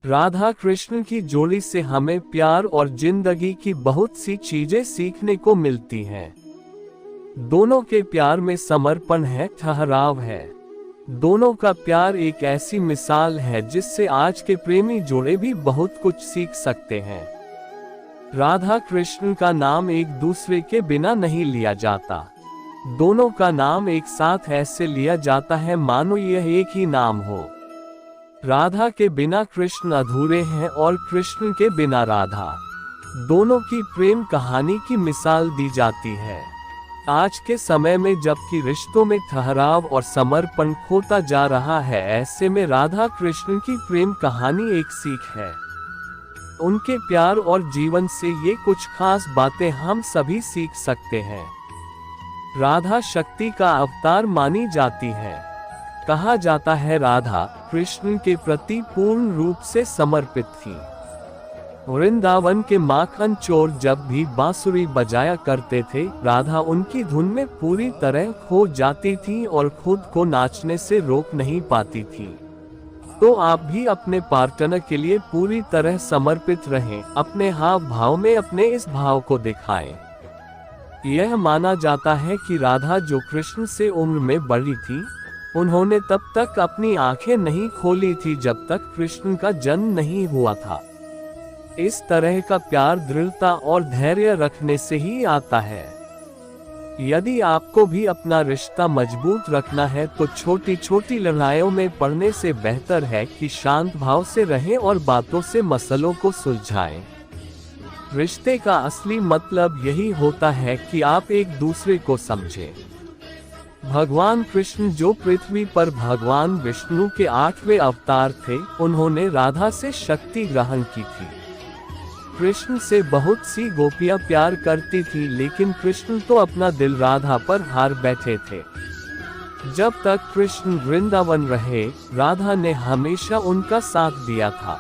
राधा कृष्ण की जोड़ी से हमें प्यार और जिंदगी की बहुत सी चीजें सीखने को मिलती हैं। दोनों के प्यार में समर्पण है, ठहराव है। दोनों का प्यार एक ऐसी मिसाल है जिससे आज के प्रेमी जोड़े भी बहुत कुछ सीख सकते हैं। राधा कृष्ण का नाम एक दूसरे के बिना नहीं लिया जाता। दोनों का नाम एक साथ ऐसे लिया जाता है मानो यह एक ही नाम हो। राधा के बिना कृष्ण अधूरे हैं और कृष्ण के बिना राधा। दोनों की प्रेम कहानी की मिसाल दी जाती है। आज के समय में जबकि रिश्तों में ठहराव और समर्पण खोता जा रहा है, ऐसे में राधा कृष्ण की प्रेम कहानी एक सीख है। उनके प्यार और जीवन से ये कुछ खास बातें हम सभी सीख सकते हैं। राधा शक्ति का अवतार मानी जाती है। कहा जाता है राधा कृष्ण के प्रति पूर्ण रूप से समर्पित थी। वृंदावन के माखन चोर जब भी बांसुरी बजाया करते थे, राधा उनकी धुन में पूरी तरह खो जाती थी और खुद को नाचने से रोक नहीं पाती थी। तो आप भी अपने पार्टनर के लिए पूरी तरह समर्पित रहें, अपने हाव भाव में अपने इस भाव को दिखाएं। यह माना जाता है कि राधा जो कृष्ण से उम्र में बड़ी थी, उन्होंने तब तक अपनी आंखें नहीं खोली थी जब तक कृष्ण का जन्म नहीं हुआ था। इस तरह का प्यार दृढ़ता और धैर्य रखने से ही आता है। यदि आपको भी अपना रिश्ता मजबूत रखना है तो छोटी छोटी लड़ाइयों में पड़ने से बेहतर है कि शांत भाव से रहें और बातों से मसलों को सुलझाएं। रिश्ते का असली मतलब यही होता है कि आप एक दूसरे को समझें। भगवान कृष्ण जो पृथ्वी पर भगवान विष्णु के 8वें अवतार थे, उन्होंने राधा से शक्ति ग्रहण की थी। कृष्ण से बहुत सी गोपियां प्यार करती थी, लेकिन कृष्ण तो अपना दिल राधा पर हार बैठे थे। जब तक कृष्ण वृंदावन रहे, राधा ने हमेशा उनका साथ दिया था।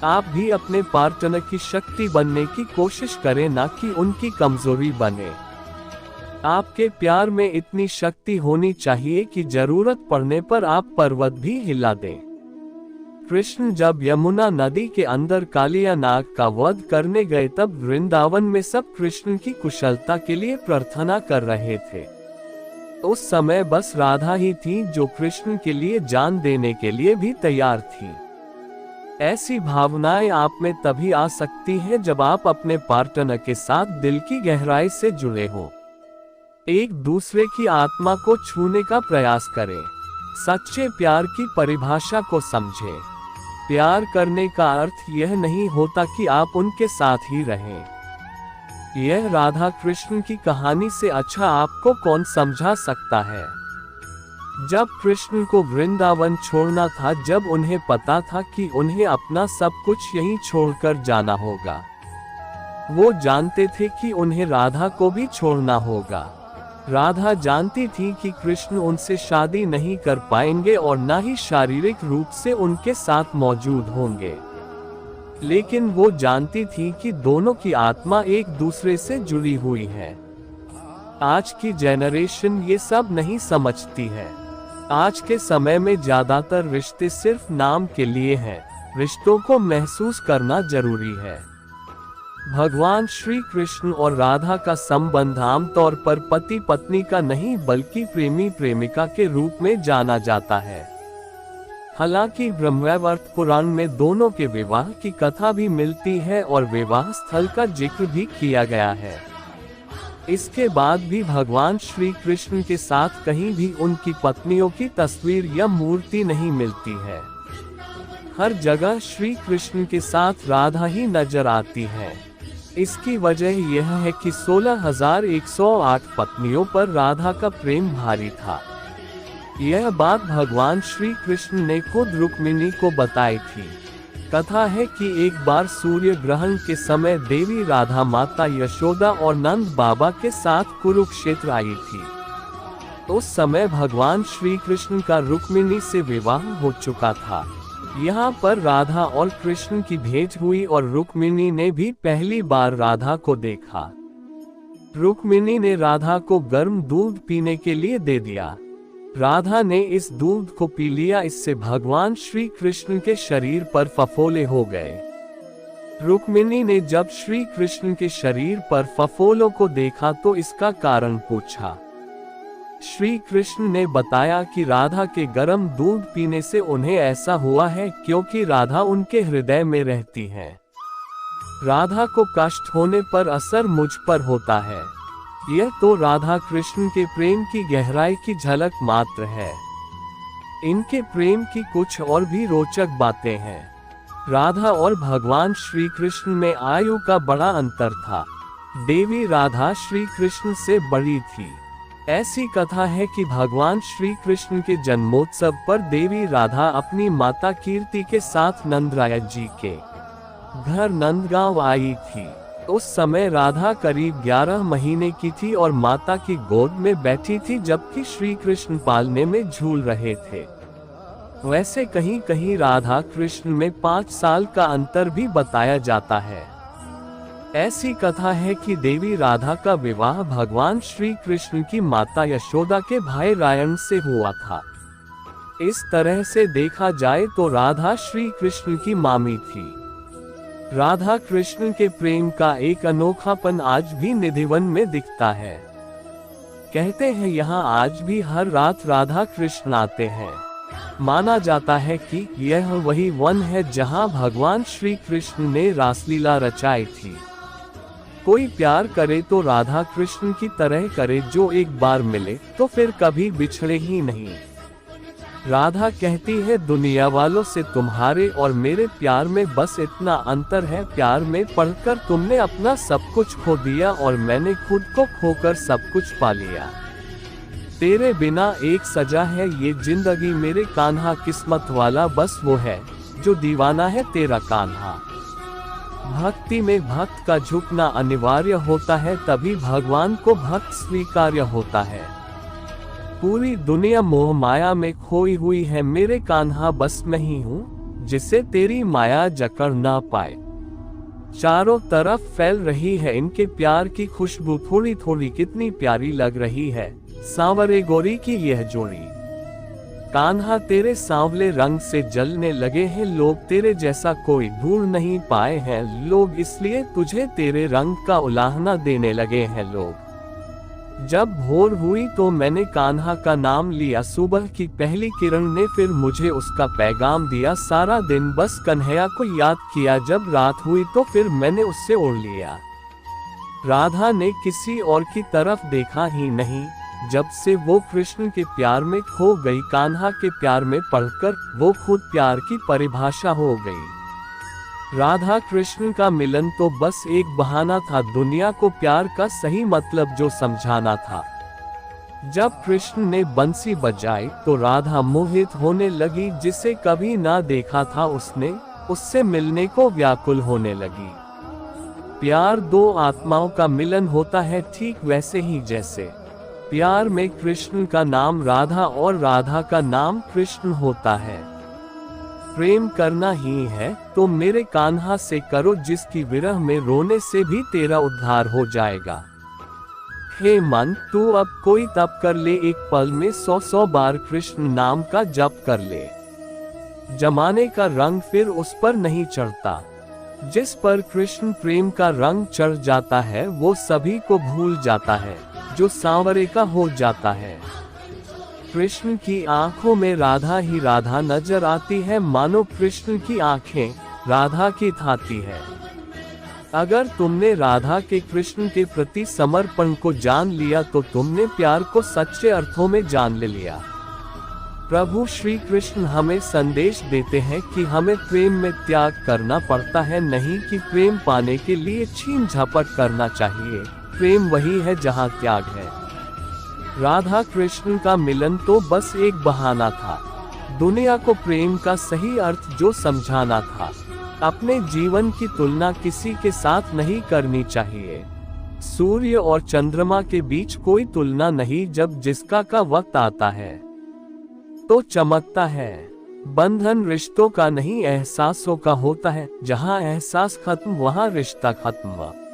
आप भी अपने पार्टनर की शक्ति बनने की कोशिश करें, ना कि उनकी कमजोरी बने। आपके प्यार में इतनी शक्ति होनी चाहिए कि जरूरत पड़ने पर आप पर्वत भी हिला दें। कृष्ण जब यमुना नदी के अंदर कालिया नाग का वध करने गए, तब वृंदावन में सब कृष्ण की कुशलता के लिए प्रार्थना कर रहे थे। उस समय बस राधा ही थी जो कृष्ण के लिए जान देने के लिए भी तैयार थी। ऐसी भावनाएं आप में तभी आ सकती हैं जब आप अपने पार्टनर के साथ दिल की गहराई से जुड़े हो। एक दूसरे की आत्मा को छूने का प्रयास करें। सच्चे प्यार की परिभाषा को समझें। प्यार करने का अर्थ यह नहीं होता कि आप उनके साथ ही रहें। यह राधा कृष्ण की कहानी से अच्छा आपको कौन समझा सकता है। जब कृष्ण को वृंदावन छोड़ना था, जब उन्हें पता था कि उन्हें अपना सब कुछ यहीं छोड़कर जाना होगा, वो जानते थे कि उन्हें राधा को भी छोड़ना होगा। राधा जानती थी कि कृष्ण उनसे शादी नहीं कर पाएंगे और न ही शारीरिक रूप से उनके साथ मौजूद होंगे, लेकिन वो जानती थी कि दोनों की आत्मा एक दूसरे से जुड़ी हुई है। आज की जनरेशन ये सब नहीं समझती है। आज के समय में ज्यादातर रिश्ते सिर्फ नाम के लिए हैं। रिश्तों को महसूस करना जरूरी है। भगवान श्री कृष्ण और राधा का संबंध आमतौर पर पति पत्नी का नहीं बल्कि प्रेमी प्रेमिका के रूप में जाना जाता है। हालांकि ब्रह्मवैवर्त पुराण में दोनों के विवाह की कथा भी मिलती है और विवाह स्थल का जिक्र भी किया गया है। इसके बाद भी भगवान श्री कृष्ण के साथ कहीं भी उनकी पत्नियों की तस्वीर या मूर्ति नहीं मिलती है। हर जगह श्री कृष्ण के साथ राधा ही नजर आती है। इसकी वजह यह है कि 16,108 पत्नियों पर राधा का प्रेम भारी था। यह बात भगवान श्री कृष्ण ने खुद रुक्मिणी को बताई थी। कथा है कि एक बार सूर्य ग्रहण के समय देवी राधा माता यशोदा और नंद बाबा के साथ कुरुक्षेत्र आई थी। उस समय भगवान श्री कृष्ण का रुक्मिणी से विवाह हो चुका था। यहाँ पर राधा और कृष्ण की भेंट हुई और रुक्मिणी ने भी पहली बार राधा को देखा। रुक्मिणी ने राधा को गर्म दूध पीने के लिए दे दिया। राधा ने इस दूध को पी लिया, इससे भगवान श्री कृष्ण के शरीर पर फफोले हो गए। रुक्मिणी ने जब श्री कृष्ण के शरीर पर फफोलों को देखा तो इसका कारण पूछा। श्री कृष्ण ने बताया कि राधा के गर्म दूध पीने से उन्हें ऐसा हुआ है क्योंकि राधा उनके हृदय में रहती है। राधा को कष्ट होने पर असर मुझ पर होता है। यह तो राधा कृष्ण के प्रेम की गहराई की झलक मात्र है। इनके प्रेम की कुछ और भी रोचक बातें हैं। राधा और भगवान श्री कृष्ण में आयु का बड़ा अंतर था। देवी राधा श्री कृष्ण से बड़ी थी। ऐसी कथा है कि भगवान श्री कृष्ण के जन्मोत्सव पर देवी राधा अपनी माता कीर्ति के साथ नंदराय जी के घर नंदगांव आई थी। उस समय राधा करीब 11 महीने की थी और माता की गोद में बैठी थी, जबकि श्री कृष्ण पालने में झूल रहे थे। वैसे कहीं कहीं राधा कृष्ण में 5 साल का अंतर भी बताया जाता है। ऐसी कथा है कि देवी राधा का विवाह भगवान श्री कृष्ण की माता यशोदा के भाई रायण से हुआ था। इस तरह से देखा जाए तो राधा श्री कृष्ण की मामी थी। राधा कृष्ण के प्रेम का एक अनोखापन आज भी निधिवन में दिखता है। कहते हैं यहाँ आज भी हर रात राधा कृष्ण आते हैं। माना जाता है कि यह वही वन है जहाँ भगवान श्री कृष्ण ने रासलीला रचाई थी। कोई प्यार करे तो राधा कृष्ण की तरह करे, जो एक बार मिले तो फिर कभी बिछड़े ही नहीं। राधा कहती है, दुनिया वालों से तुम्हारे और मेरे प्यार में बस इतना अंतर है, प्यार में पढ़कर तुमने अपना सब कुछ खो दिया और मैंने खुद को खोकर सब कुछ पा लिया। तेरे बिना एक सजा है ये जिंदगी मेरे कान्हा, किस्मत वाला बस वो है जो दीवाना है तेरा कान्हा। भक्ति में भक्त का झुकना अनिवार्य होता है, तभी भगवान को भक्त स्वीकार्य होता है। पूरी दुनिया मोह माया में खोई हुई है, मेरे कान्हा बस मैं ही हूँ जिसे तेरी माया जकड़ ना पाए। चारों तरफ फैल रही है इनके प्यार की खुशबू, थोड़ी थोड़ी कितनी प्यारी लग रही है सांवरे गोरी की यह जोड़ी। कान्हा तेरे सांवले रंग से जलने लगे हैं लोग, तेरे जैसा कोई ढूंढ नहीं पाए हैं लोग, इसलिए तुझे तेरे रंग का उलाहना देने लगे हैं लोग। जब भोर हुई तो मैंने कान्हा का नाम लिया, सुबह की पहली किरण ने फिर मुझे उसका पैगाम दिया। सारा दिन बस कन्हैया को याद किया, जब रात हुई तो फिर मैंने उससे ओढ़ लिया। राधा ने किसी और की तरफ देखा ही नहीं। जब से वो कृष्ण के प्यार में खो गई, कान्हा के प्यार में पढ़कर वो खुद प्यार की परिभाषा हो गई। राधा कृष्ण का मिलन तो बस एक बहाना था, दुनिया को प्यार का सही मतलब जो समझाना था। जब कृष्ण ने बंसी बजाई तो राधा मोहित होने लगी, जिसे कभी ना देखा था उसने, उससे मिलने को व्याकुल होने लगी। प्यार दो आत्माओं का मिलन होता है, ठीक वैसे ही जैसे प्यार में कृष्ण का नाम राधा और राधा का नाम कृष्ण होता है। प्रेम करना ही है तो मेरे कान्हा से करो, जिसकी विरह में रोने से भी तेरा उद्धार हो जाएगा। हे मन, तू अब कोई तप कर ले, एक पल में 100 बार कृष्ण नाम का जप कर ले। जमाने का रंग फिर उस पर नहीं चढ़ता। जिस पर कृष्ण प्रेम का रंग चढ़ जाता है वो सभी को भूल जाता है, जो सांवरे का हो जाता है। कृष्ण की आंखों में राधा ही राधा नजर आती है, मानो कृष्ण की आंखें राधा की थाती है। अगर तुमने राधा के कृष्ण के प्रति समर्पण को जान लिया तो तुमने प्यार को सच्चे अर्थों में जान ले लिया। प्रभु श्री कृष्ण हमें संदेश देते हैं कि हमें प्रेम में त्याग करना पड़ता है, नहीं कि प्रेम पाने के लिए छीन झपट करना चाहिए। प्रेम वही है जहाँ त्याग है। राधा कृष्ण का मिलन तो बस एक बहाना था, दुनिया को प्रेम का सही अर्थ जो समझाना था। अपने जीवन की तुलना किसी के साथ नहीं करनी चाहिए। सूर्य और चंद्रमा के बीच कोई तुलना नहीं, जब जिसका का वक्त आता है तो चमकता है। बंधन रिश्तों का नहीं एहसासों का होता है, जहाँ एहसास खत्म वहाँ रिश्ता खत्म।